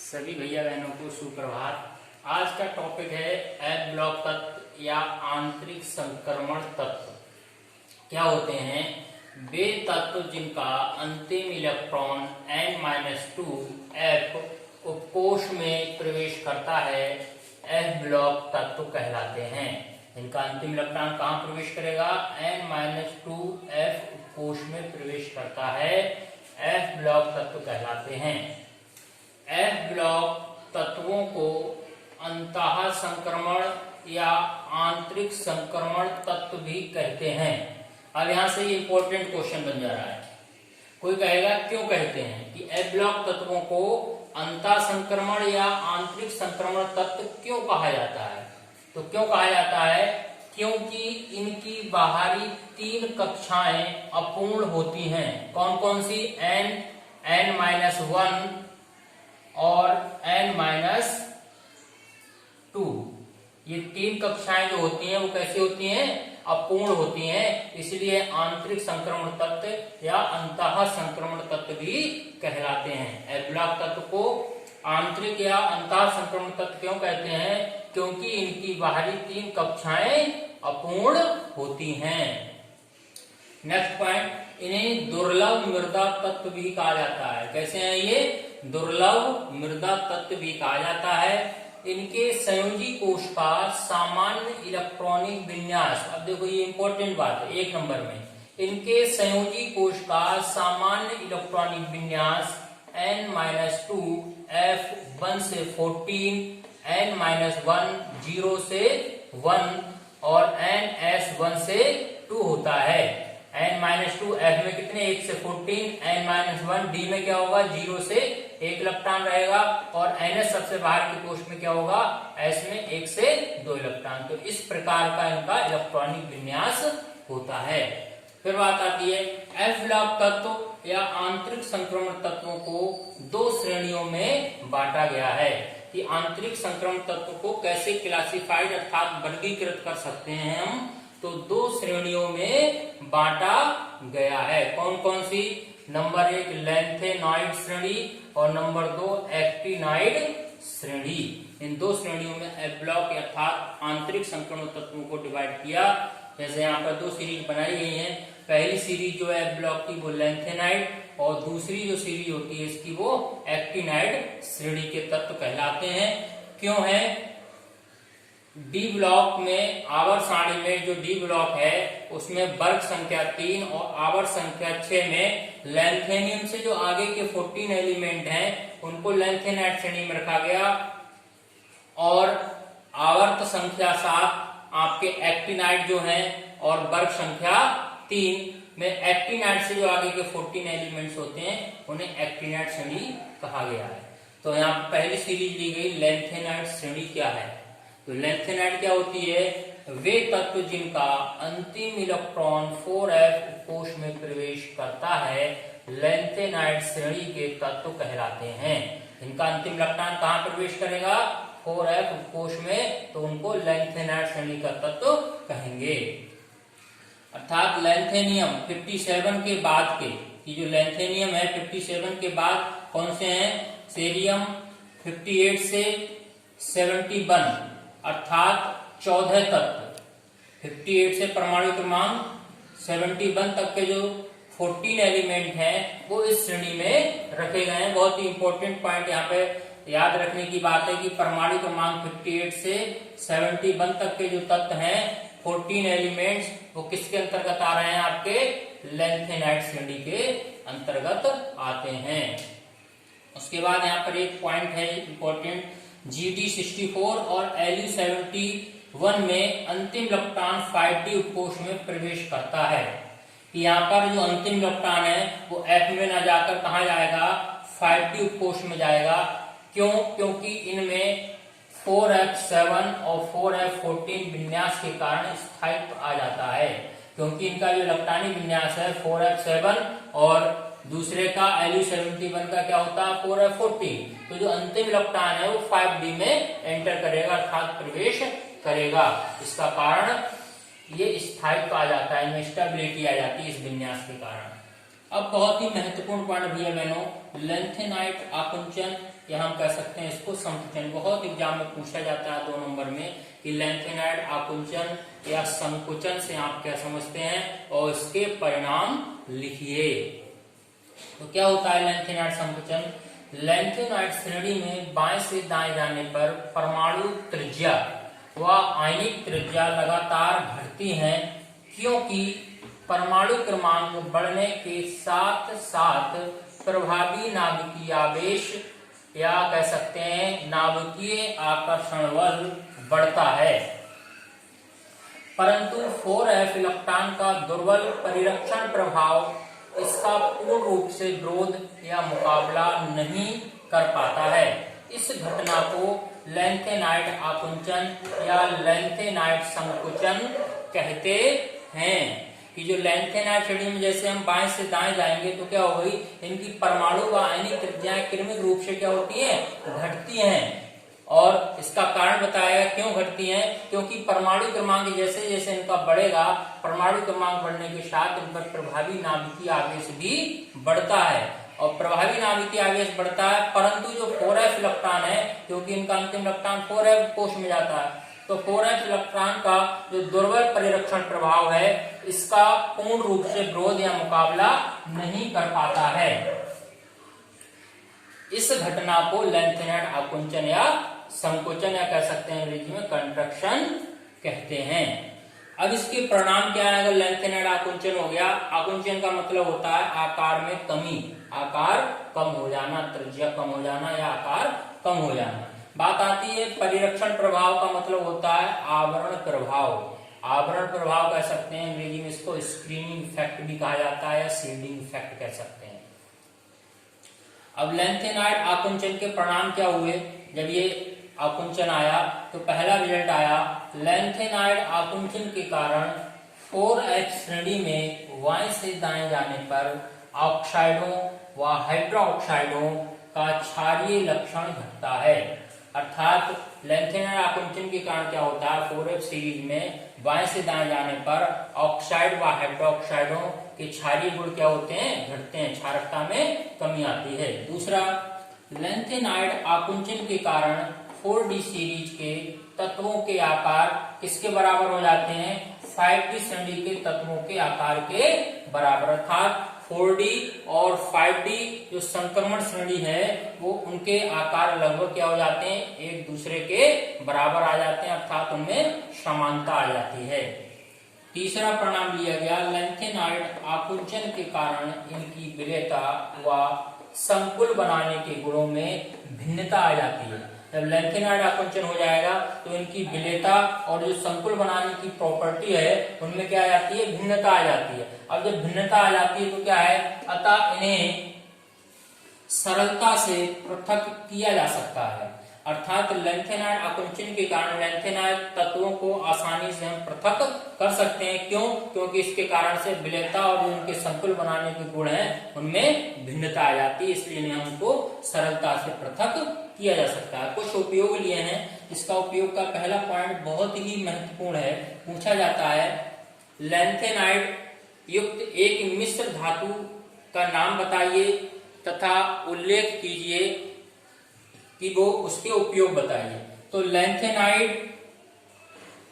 सभी भैया बहनों को सुप्रभात। आज का टॉपिक है एफ ब्लॉक तत्व या आंतरिक संक्रमण तत्व। क्या होते हैं? वे तत्व जिनका अंतिम इलेक्ट्रॉन n-2 f उपकोष में प्रवेश करता है एफ ब्लॉक तत्व कहलाते हैं। इनका अंतिम इलेक्ट्रॉन कहाँ प्रवेश करेगा? n-2 f उपकोष में प्रवेश करता है, एफ ब्लॉक तत्व कहलाते हैं। एफ ब्लॉक तत्वों को अंतः संक्रमण या आंतरिक संक्रमण तत्व भी कहते हैं। अब यहां से ये इंपॉर्टेंट क्वेश्चन बन जा रहा है। कोई कहेगा क्यों कहते हैं कि एफ ब्लॉक तत्वों को अंतः संक्रमण या आंतरिक संक्रमण तत्व क्यों कहा जाता है? तो क्यों कहा जाता है? क्योंकि इनकी बाहरी 3 कक्षाएं अपूर्ण होती हैं। कौन कौन सी? n-1 और n-2। ये 3 कक्षाएं जो होती हैं वो कैसी होती हैं? अपूर्ण होती हैं। इसलिए आंतरिक संक्रमण तत्व या अंतः संक्रमण तत्व भी कहलाते हैं। एफ ब्लॉक तत्व को आंतरिक या अंतः संक्रमण तत्व क्यों कहते हैं? क्योंकि इनकी बाहरी 3 कक्षाएं अपूर्ण होती हैं। नेक्स्ट पॉइंट, इन्हें दुर्लभ मृदा तत्व भी कहा जाता है। कैसे हैं ये? दुर्लभ मृदा तत्व भी कहा जाता है। इनके संयोजी कोश का सामान्य इलेक्ट्रॉनिक विन्यास, अब देखो ये इंपॉर्टेंट बात है 1 नंबर में, इनके संयोजी कोश का सामान्य इलेक्ट्रॉनिक विन्यास n-2 f 1 से 14, n-1 0 से 1 और ns 1 से 2 होता है। n-2 f में कितने? 1 से 14, n-1 d में क्या होगा? 0 से 1 इलेक्ट्रॉन रहेगा और ns सबसे बाहर के कोश में क्या होगा? s में 1 से 2 इलेक्ट्रॉन। तो इस प्रकार का इनका इलेक्ट्रॉनिक विन्यास होता है। फिर बात आती है एफ ब्लॉक तत्व या आंतरिक संक्रमण तत्वों को 2 श्रेणियों में बांटा गया है कि आंतरिक संक्रमण तत्व को कैसे क्लासिफाइड अर्थात वर्गीकृत कर सकते हैं हम। तो 2 श्रेणियों में बांटा गया है। कौन कौन सी? नंबर 1 लैंथेनॉइड श्रेणी और नंबर 2 एक्टिनाइड श्रेणी। इन 2 श्रेणियों में एफ ब्लॉक अर्थात आंतरिक संक्रमण तत्वों को डिवाइड किया। जैसे यहाँ पर 2 सीरीज बनाई गई हैं। पहली सीरीज जो है एफ ब्लॉक की वो लैंथेनाइड और दूसरी जो सीरीज होती है इसकी वो एक्टिनाइड श्रेणी के तत्व कहलाते हैं। क्यों है? डी ब्लॉक में आवर्त सारणी में जो डी ब्लॉक है उसमें वर्ग संख्या 3 और आवर्त संख्या 6 में लैंथेनियम से जो आगे के 14 एलिमेंट हैं उनको लैंथेनाइड श्रेणी में रखा गया और आवर्त संख्या 7 आपके एक्टिनाइड जो हैं और वर्ग संख्या 3 में एक्टिनाइड से जो आगे के 14 एलिमेंट्स होते हैं उन्हें एक्टिनाइड श्रेणी कहा गया है। तो यहाँ पहली सीरीज ली गई लैंथेनाइड श्रेणी क्या है? तो लैंथेनाइड क्या होती है? वे तत्व जिनका अंतिम इलेक्ट्रॉन 4f कोश में प्रवेश करता है लैंथेनाइड श्रेणी के तत्व कहलाते हैं। इनका अंतिम इलेक्ट्रॉन कहाँ प्रवेश करेगा? 4f कोश में, तो उनको लैंथेनाइड श्रेणी का तत्व कहेंगे। अर्थात लैंथेनियम 57 के बाद के, ये जो लैंथेनियम है 57 के बाद कौन से हैं? सीरियम 58 से 71 अर्थात 14 तत्व, 58 से परमाणु क्रमांक 71 तक के जो 14 एलिमेंट हैं वो इस श्रेणी में रखे गए हैं। बहुत ही इंपॉर्टेंट पॉइंट यहाँ पे याद रखने की बात है कि परमाणु क्रमांक 58 से 71 तक के जो तत्व हैं 14 एलिमेंट्स वो किसके अंतर्गत आ रहे हैं? आपके लैंथेनाइड श्रेणी के अंतर्गत आते हैं। उसके बाद यहाँ पर एक पॉइंट है इंपॉर्टेंट, GD64 और Lu71 में अंतिम इलेक्ट्रॉन 5d उपकोष में प्रवेश करता है। कि यहाँ पर जो अंतिम इलेक्ट्रॉन है वो F में ना जाकर कहाँ जाएगा? 5d उपकोष में जाएगा। क्यों? क्योंकि इनमें 4f7 और 4f14 विन्यास के कारण स्थायित्व आ जाता है। क्योंकि इनका जो इलेक्ट्रॉनिक विन्यास है 4f7 और दूसरे का Lu71 का क्या होता है? 4f14। तो जो अंतिम इलेक्ट्रॉन है वो 5d में एंटर करेगा अर्थात प्रवेश करेगा। इसका कारण ये स्थायित्व आ जाता है, इनमें स्टेबिलिटी आ जाती है इस विन्यास के कारण। अब बहुत ही महत्वपूर्ण पॉइंट भैया बहनों, लेंथेनाइट आकुंचन या हम कह सकते हैं इसको संकुचन। बहुत एग्जाम में पूछा जाता है 2 नंबर में कि लेंथेनाइट आकुंचन या संकुचन से आप क्या समझते हैं और इसके परिणाम लिखिए। तो क्या होता है लेंथेनाइट संकुचन? लेंथेनाइट श्रेणी में बाएं से दाएं जाने पर परमाणु त्रिज्या व आयनिक त्रिज्या लगातार घटती हैं, क्योंकि परमाणु क्रमांक बढ़ने के साथ साथ प्रभावी नाभिकीय आवेश या कह सकते हैं नाभिकीय आकर्षण बल बढ़ता है, परंतु 4f इलेक्ट्रॉन का दुर्बल परिरक्षण प्रभाव इसका पूर्ण रूप से विरोध या मुकाबला नहीं कर पाता है। इस घटना को लेंथेनाइट आकुंचन या लेंथेनाइट संकुचन कहते हैं। कि जो लेंथेनाइट श्रेणी में जैसे हम बाएं से दाएं जाएंगे तो क्या होगी, इनकी परमाणु व आयनिक त्रिज्याएं क्रमिक रूप से क्या होती हैं, घटती हैं। और इसका कारण बताया क्यों घटती हैं, क्योंकि परमाणु क्रमांक जैसे जैसे इनका बढ़ेगा, परमाणु क्रमांक बढ़ने के साथ इन पर प्रभावी नाभिकीय आवेश भी बढ़ता है। और प्रभावी नाभिकीय आवेश बढ़ता है, परंतु जो 4f इलेक्ट्रॉन है, क्योंकि इनका अंतिम इलेक्ट्रॉन 4f कोश में जाता है, तो 4f इलेक्ट्रॉन का जो दुर्बल परिरक्षण प्रभाव है इसका पूर्ण रूप से विरोध या मुकाबला नहीं कर पाता है। इस घटना को लेंथेनाइट आकुंचन या संकोचन या कह सकते हैं अंग्रेजी में कंट्रक्शन कहते हैं। अब इसके परिणाम क्या है? अगर लेंथेनाइट आकुंचन हो गया, आकुंचन का मतलब होता है आकार में कमी, आकार कम हो जाना, त्रिज्या कम हो जाना या आकार कम हो जाना। बात आती है परिरक्षण प्रभाव का मतलब होता है आवरण प्रभाव। आवरण प्रभाव कह सकते हैं अंग्रेजी में इसको स्क्रीनिंग इफेक्ट भी कहा जाता है या सीडिंग इफेक्ट कह सकते हैं। अब लेंथेनाइट आकुंचन के परिणाम क्या हुए? जब ये आकुंचन आया तो पहला रिजल्ट आया, लेंथेनाइट आकुंचन के कारण 4f श्रेणी में बाएं से दाएं जाने पर ऑक्साइडों व हाइड्रोक्साइडों का क्षारीय लक्षण घटता है। अर्थात लेंथेनाइट आकुंचन के कारण क्या होता है, 4f सीरीज में बाएं से दाएं जाने पर ऑक्साइड व हाइड्रोक्साइडों के क्षारीय गुण क्या होते हैं, घटते हैं, क्षारकता में कमी आती है। दूसरा, लेंथेनाइट आकुंचन के कारण 4d सीरीज के तत्वों के आकार किसके बराबर हो जाते हैं, 5d श्रेणी के तत्वों के आकार के बराबर। अर्थात 4d और 5d जो संक्रमण श्रेणी है वो उनके आकार लगभग क्या हो जाते हैं, एक दूसरे के बराबर आ जाते हैं, अर्थात उनमें समानता आ जाती है। तीसरा परिणाम लिया गया, लेंथेनाइट आकुंचन के कारण इनकी विलेयता व संकुल बनाने के गुणों में भिन्नता आ जाती है। जब लेंथेनाइट आकुंचन हो जाएगा तो इनकी विलेयता और जो संकुल बनाने की प्रॉपर्टी है उनमें क्या आ जाती है, भिन्नता आ जाती है। अब जब भिन्नता आ जाती है तो क्या है, अतः इन्हें सरलता से पृथक किया जा सकता है। अर्थात लेंथेनाइट आकुंचन के कारण लेंथेनाइट तत्वों को आसानी से हम पृथक कर सकते हैं। क्यों? क्योंकि इसके कारण से विलेयता और उनके संकुल बनाने के गुण हैं उनमें भिन्नता आ जाती है, इसलिए इन्हें हमको सरलता से पृथक किया जा सकता है। कुछ उपयोग लिए हैं, इसका उपयोग का पहला पॉइंट बहुत ही महत्वपूर्ण है, पूछा जाता है लेंथेनाइट युक्त एक मिश्र धातु का नाम बताइए तथा उल्लेख कीजिए कि वो उसके उपयोग बताइए। तो लेंथेनाइट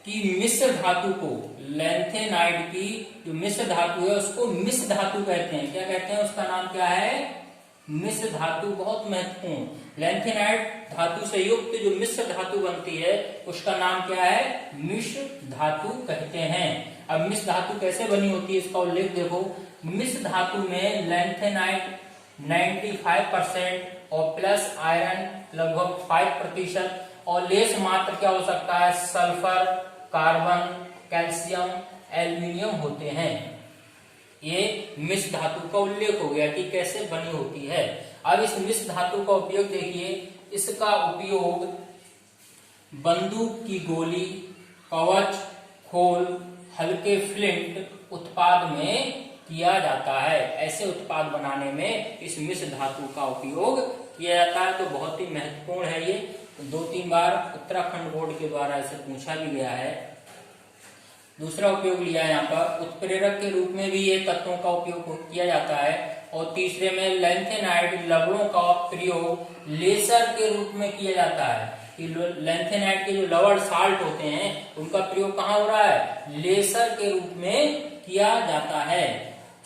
की मिश्र धातु को, लेंथेनाइट की जो मिश्र धातु है उसको मिश्र धातु कहते हैं। क्या कहते हैं? उसका नाम क्या है, मिश्र धातु। बहुत महत्वपूर्ण, लेंथेनाइट धातु से युक्त जो मिश्र धातु बनती है उसका नाम क्या है, मिश्र धातु कहते हैं। अब मिश्र धातु कैसे बनी होती है इसका उल्लेख देखो। मिश्र धातु में लेंथेनाइट 95% और प्लस आयरन लगभग 5% और लेस मात्र क्या हो सकता है, सल्फर, कार्बन, कैल्शियम, एल्यूमिनियम होते हैं। ये मिश्र धातु का उल्लेख हो गया कि कैसे बनी होती है। अब इस मिश्र धातु का उपयोग देखिए, इसका उपयोग बंदूक की गोली, कवच, खोल, हल्के फ्लिंट उत्पाद में किया जाता है। ऐसे उत्पाद बनाने में इस मिश्र धातु का उपयोग किया जाता है। तो बहुत ही महत्वपूर्ण है ये, 2-3 बार उत्तराखंड बोर्ड के द्वारा इसे पूछा भी गया है। दूसरा उपयोग लिया है यहाँ पर, उत्प्रेरक के रूप में भी ये तत्वों का उपयोग किया जाता है। और तीसरे में लैंथेनाइड लवणों का प्रयोग लेसर के रूप में किया जाता है। कि लैंथेनाइड के जो लवण साल्ट होते हैं उनका प्रयोग कहाँ हो रहा है, लेसर के रूप में किया जाता है।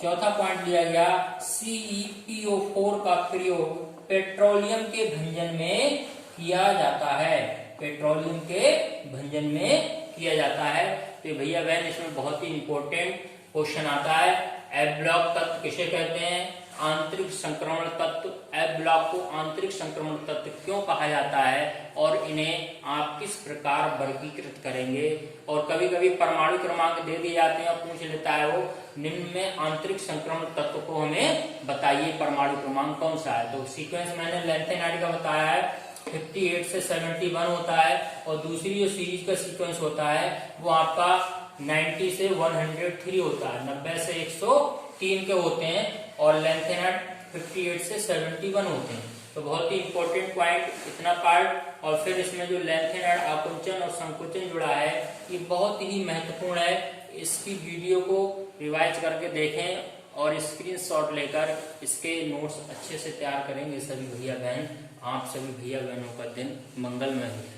चौथा पॉइंट दिया गया CePO4 का प्रयोग पेट्रोलियम के भंजन में किया जाता है, पेट्रोलियम के भंजन में किया जाता है। तो भैया बहन इसमें बहुत ही इंपॉर्टेंट क्वेश्चन आता है। एफ ब्लॉक तत्व किसे कहते हैं, आंतरिक संक्रमण तत्व। एफ ब्लॉक को आंतरिक संक्रमण तत्व क्यों कहा जाता है और इन्हें आप किस प्रकार वर्गीकृत करेंगे। और कभी कभी परमाणु क्रमांक दे दिए जाते हैं और पूछ लेता है वो निम्न में आंतरिक संक्रमण तत्व को हमें बताइए, परमाणु क्रमांक कौन सा है। तो सीक्वेंस मैंने लैंथेनाइड का बताया है, 58 से 71 होता है। और दूसरी जो सीरीज का सीक्वेंस होता है वो आपका 90 से 103 होता है, 90 से 103 के होते हैं। और लैंथेनाइड 58 से 71 होते हैं। तो बहुत ही इंपॉर्टेंट पॉइंट इतना पार्ट। और फिर इसमें जो लैंथेनाइड आकुंचन और संकुचन जुड़ा है ये बहुत ही महत्वपूर्ण है। इसकी वीडियो को रिवाइज करके देखें और स्क्रीनशॉट लेकर इसके नोट्स अच्छे से तैयार करेंगे सभी भैया बहन। आप सभी भैया बहनों का दिन मंगलमय हो।